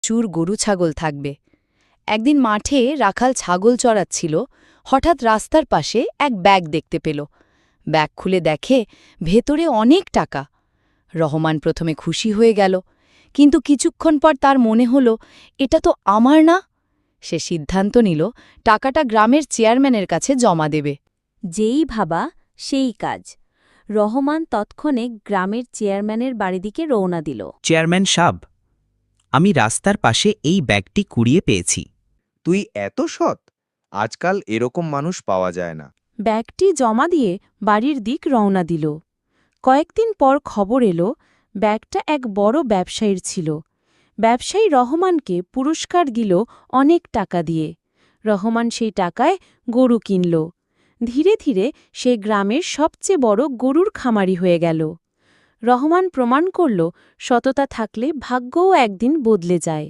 চুর গরু ছাগল থাকবে। একদিন মাঠে রাখাল ছাগল চড়াচ্ছিল, হঠাৎ রাস্তার পাশে এক ব্যাগ দেখতে পেল। ব্যাগ খুলে দেখে ভেতরে অনেক টাকা। রহমান প্রথমে খুশি হয়ে গেল, কিন্তু কিছুক্ষণ পর তার মনে হল এটা তো আমার না। সে সিদ্ধান্ত নিল টাকাটা গ্রামের চেয়ারম্যানের কাছে জমা দেবে। যেই ভাবা সেই কাজ। রহমান তৎক্ষণে গ্রামের চেয়ারম্যানের বাড়িদিকে রওনা দিল। চেয়ারম্যান সাব, আমি রাস্তার পাশে এই ব্যাগটি কুড়িয়ে পেয়েছি। তুই এত সৎ? আজকাল এরকম মানুষ পাওয়া যায় না। ব্যাগটি জমা দিয়ে বাড়ির দিক রওনা দিল। কয়েকদিন পর খবর এলো ব্যাগটা এক বড় ব্যবসায়ীর ছিল। ব্যবসায়ী রহমানকে পুরস্কার দিল অনেক টাকা দিয়ে। রহমান সেই টাকায় গরু কিনল। ধীরে ধীরে সে গ্রামের সবচেয়ে বড় গরুর খামারি হয়ে গেল। রহমান প্রমাণ করল সততা থাকলে ভাগ্যও একদিন বদলে যায়।